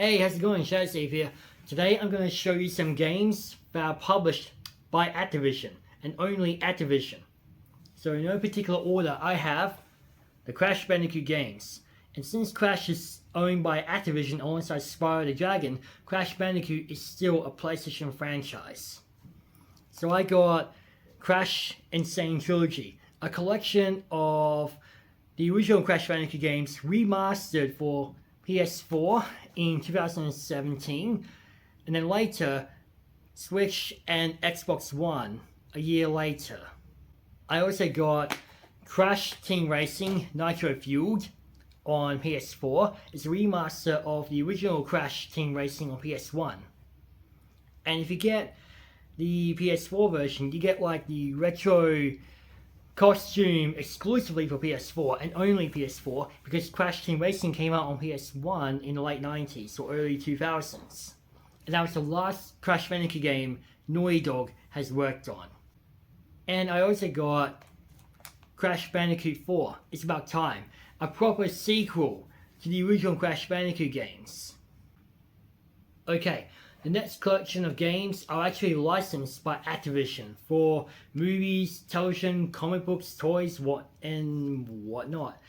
Hey, how's it going? Shadowsave here. Today I'm going to show you some games that are published by Activision, and only Activision. So in no particular order, I have the Crash Bandicoot games. And since Crash is owned by Activision alongside Spyro the Dragon, Crash Bandicoot is still a PlayStation franchise. So I got Crash N. Sane Trilogy, a collection of the original Crash Bandicoot games remastered for PS4 in 2017, and then later Switch and Xbox One a year later. I also got Crash Team Racing Nitro Fueled on PS4. It's a remaster of the original Crash Team Racing on PS1. And if you get the PS4 version, you get like the retro costume exclusively for PS4 and only PS4, because Crash Team Racing came out on PS1 in the late 90s or early 2000s. And that was the last Crash Bandicoot game Naughty Dog has worked on. And I also got Crash Bandicoot 4, It's About Time, a proper sequel to the original Crash Bandicoot games. Okay, the next collection of games are actually licensed by Activision for movies, television, comic books, toys, and whatnot.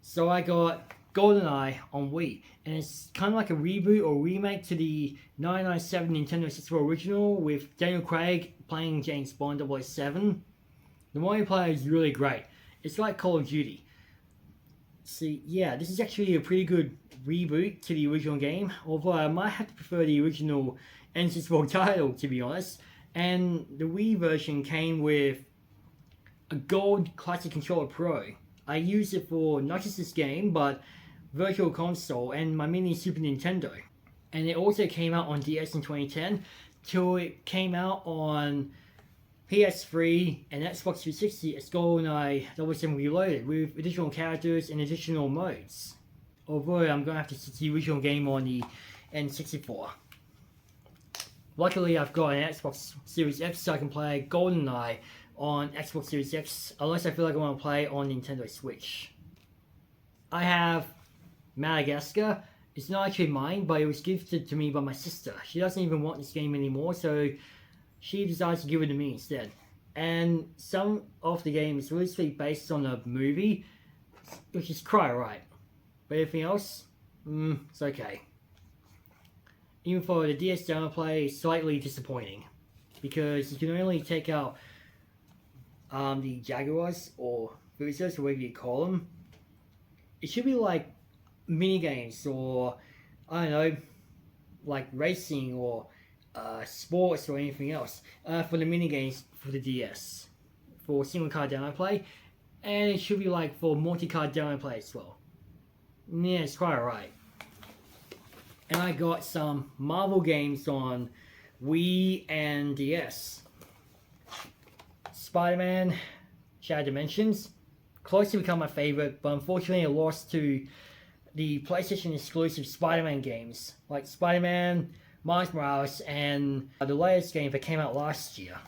So I got GoldenEye on Wii, and it's kind of like a reboot or remake to the 1997 Nintendo 64 original with Daniel Craig playing James Bond 007. The multiplayer is really great. It's like Call of Duty. See, yeah, this is actually a pretty good reboot to the original game, although I might have to prefer the original N64 title, to be honest. And the Wii version came with a Gold Classic Controller Pro. I used it for not just this game, but Virtual Console and my mini Super Nintendo. And it also came out on DS in 2010, till it came out on PS3 and Xbox 360 as GoldenEye 007 Reloaded with additional characters and additional modes. Although I'm going to have to stick to the original game on the N64. Luckily I've got an Xbox Series X so I can play GoldenEye on Xbox Series X unless I feel like I want to play on Nintendo Switch. I have Madagascar. It's not actually mine, but it was gifted to me by my sister. She doesn't even want this game anymore, so she decides to give it to me instead. And some of the game is loosely based on a movie, which is quite alright. But everything else, it's okay. Even for the DS downplay, it's slightly disappointing, because you can only take out the Jaguars or Foozers, or whatever you call them. It should be like mini games or I don't know, like racing or sports or anything else for the mini games for the DS, for single card download play, and it should be like for multi-card download play as well. Yeah, it's quite alright. And I got some Marvel games on Wii and DS. Spider-Man Shattered Dimensions, close to become my favorite, but unfortunately it lost to the PlayStation exclusive Spider-Man games, like Spider-Man, Miles Morales, and the latest game that came out last year.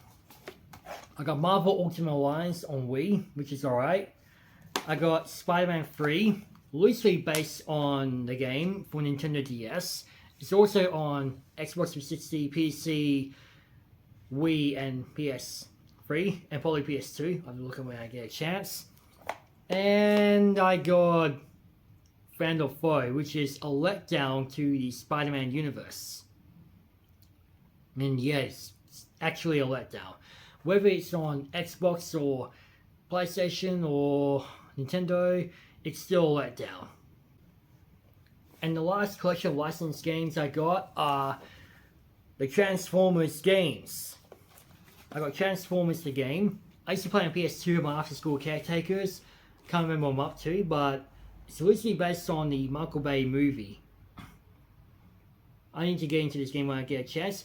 I got Marvel Ultimate Alliance on Wii, which is alright. I got Spider-Man 3, loosely based on the game for Nintendo DS. It's also on Xbox 360, PC, Wii, and PS3, and probably PS2. I'll look at when I get a chance. And I got Friend or Foe, which is a letdown to the Spider-Man universe. And yes, it's actually a letdown. Whether it's on Xbox or PlayStation or Nintendo, it's still a letdown. And the last collection of licensed games I got are the Transformers games. I got Transformers the game. I used to play on PS2 with my after school caretakers. Can't remember what I'm up to, but it's loosely based on the Michael Bay movie. I need to get into this game when I get a chance.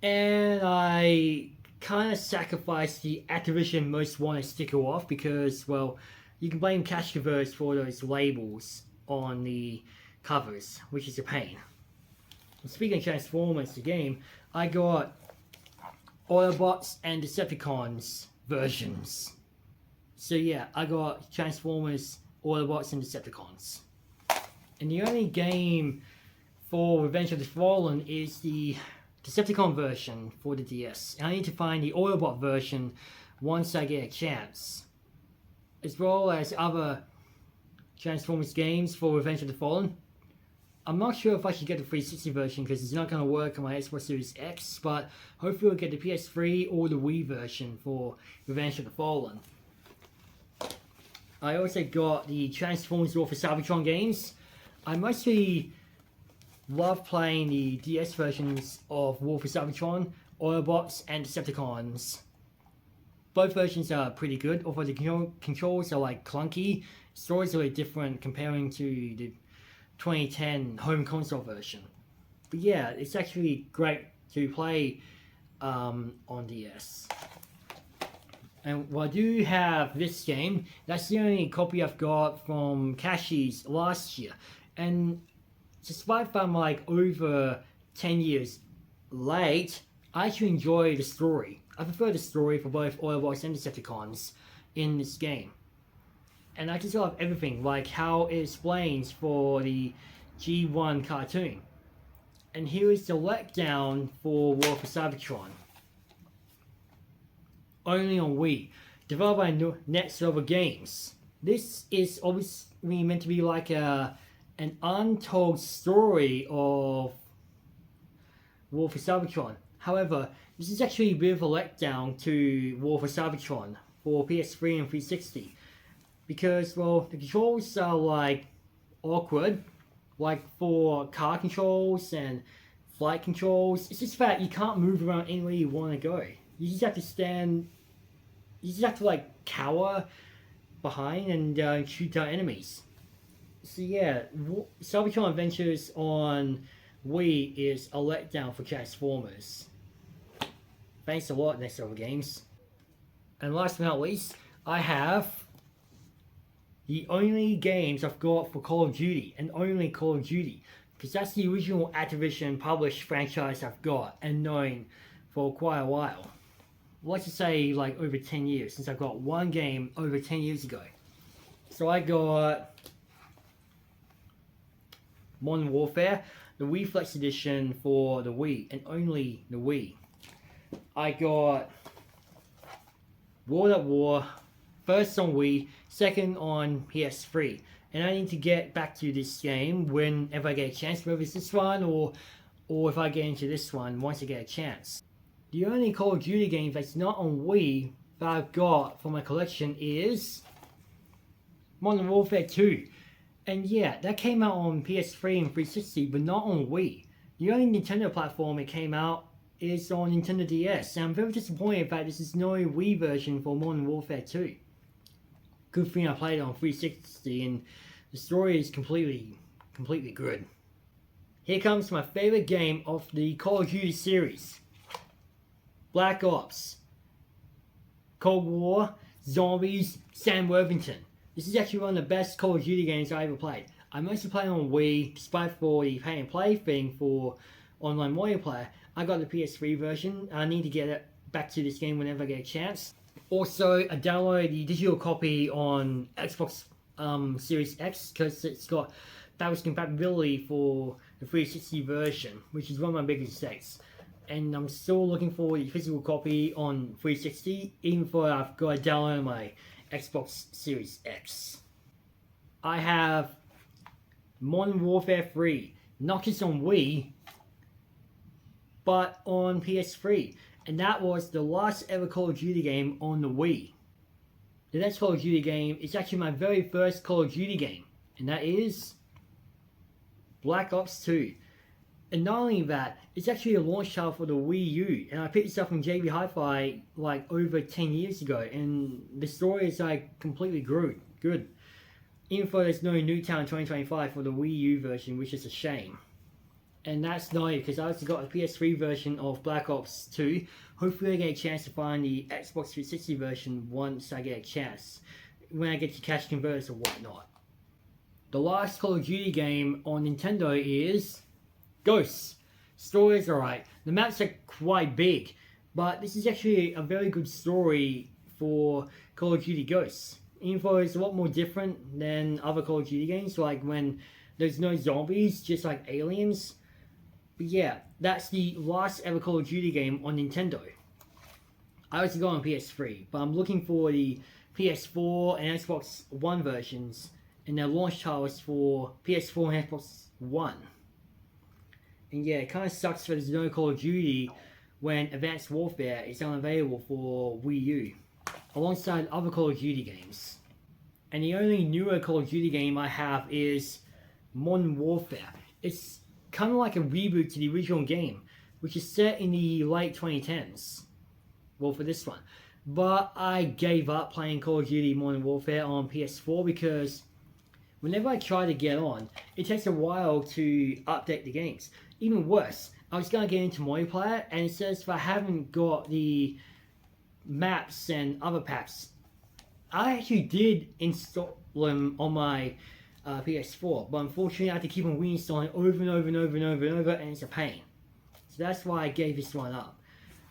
And I kind of sacrificed the Activision Most Wanted sticker off because, well, you can blame cash converters for those labels on the covers, which is a pain. And speaking of Transformers, the game, I got Autobots and Decepticons versions. So yeah, I got Transformers, Autobots, and Decepticons. And the only game for Revenge of the Fallen is the Decepticon version for the DS. And I need to find the Autobot version once I get a chance. As well as other Transformers games for Revenge of the Fallen. I'm not sure if I should get the 360 version because it's not going to work on my Xbox Series X, but hopefully I'll get the PS3 or the Wii version for Revenge of the Fallen. I also got the Transformers War for Cybertron games. I mostly love playing the DS versions of War for Cybertron, Autobots, and Decepticons. Both versions are pretty good, although the controls are like clunky. Stories are really different comparing to the 2010 home console version. But yeah, it's actually great to play on DS. And while I do have this game, that's the only copy I've got from Cashies last year. And despite that I'm like over 10 years late, I actually enjoy the story. I prefer the story for both Autobots and Decepticons in this game. And I just love everything, like how it explains for the G1 cartoon. And here is the letdown for War for Cybertron. Only on Wii. Developed by Net Server Games. This is obviously meant to be like an untold story of War for Cybertron. However, this is actually a bit of a letdown to War for Cybertron for PS3 and 360. Because, well, the controls are like awkward, like for car controls and flight controls. It's just that you can't move around anywhere you want to go. You just have to stand, you just have to like cower behind and shoot down enemies. So yeah, Cybertron Adventures on Wii is a letdown for Transformers. Thanks a lot, Next Level Games. And last but not least, I have the only games I've got for Call of Duty, and only Call of Duty, because that's the original Activision published franchise I've got and known for quite a while. I'd like to say like over 10 years, since I got one game over 10 years ago. So I got Modern Warfare, the Wii Flex Edition for the Wii, and only the Wii. I got World at War, first on Wii, second on PS3. And I need to get back to this game whenever I get a chance, whether it's this one or if I get into this one once I get a chance. The only Call of Duty game that's not on Wii that I've got for my collection is Modern Warfare 2. And yeah, that came out on PS3 and 360, but not on Wii. The only Nintendo platform it came out is on Nintendo DS, and I'm very disappointed that this is no Wii version for Modern Warfare 2. Good thing I played it on 360, and the story is completely good. Here comes my favorite game of the Call of Duty series. Black Ops, Cold War, Zombies, Sam Worthington. This is actually one of the best Call of Duty games I ever played. I mostly play on Wii, despite for the pay and play thing for online multiplayer. I got the PS3 version. I need to get it back to this game whenever I get a chance. Also, I downloaded the digital copy on Xbox Series X because it's got backwards compatibility for the 360 version, which is one of my biggest mistakes. And I'm still looking for the physical copy on 360, even though I've got to download my Xbox Series X. I have Modern Warfare 3, not just on Wii, but on PS3. And that was the last ever Call of Duty game on the Wii. The next Call of Duty game is actually my very first Call of Duty game, and that is Black Ops 2. And not only that, it's actually a launch title for the Wii U, and I picked this up from JB Hi-Fi like over 10 years ago, and the story is like completely good. Even though there's no Nuketown 2025 for the Wii U version, which is a shame. And that's not it, because I also got a PS3 version of Black Ops 2. Hopefully I get a chance to find the Xbox 360 version once I get a chance, when I get to cash converters or whatnot. The last Call of Duty game on Nintendo is Ghosts. Story is alright. The maps are quite big, but this is actually a very good story for Call of Duty Ghosts. Even though it's a lot more different than other Call of Duty games, like when there's no zombies, just like aliens. But yeah, that's the last ever Call of Duty game on Nintendo. I was going on PS3, but I'm looking for the PS4 and Xbox One versions, and their launch titles for PS4 and Xbox One. And yeah, it kind of sucks that there's no Call of Duty when Advanced Warfare is unavailable for Wii U, alongside other Call of Duty games. And the only newer Call of Duty game I have is Modern Warfare. It's kind of like a reboot to the original game, which is set in the late 2010s. Well, for this one. But I gave up playing Call of Duty Modern Warfare on PS4 because whenever I try to get on, it takes a while to update the games. Even worse, I was going to get into multiplayer, and it says if I haven't got the maps and other packs. I actually did install them on my PS4, but unfortunately I have to keep on reinstalling over and over and over and over and over, and it's a pain. So that's why I gave this one up.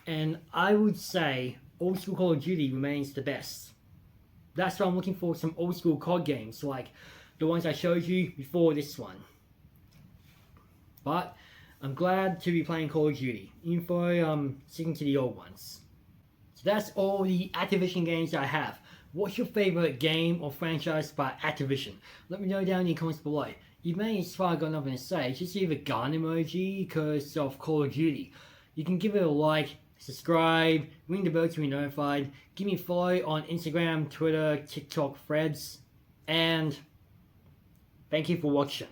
And I would say old school Call of Duty remains the best. That's why I'm looking for some old school COD games, like the ones I showed you before this one. But I'm glad to be playing Call of Duty, even though I'm sticking to the old ones. So that's all the Activision games that I have. What's your favorite game or franchise by Activision? Let me know down in the comments below. You may as well got nothing to say, just leave a gun emoji because of Call of Duty. You can give it a like, subscribe, ring the bell to be notified, give me a follow on Instagram, Twitter, TikTok, Threads, and thank you for watching.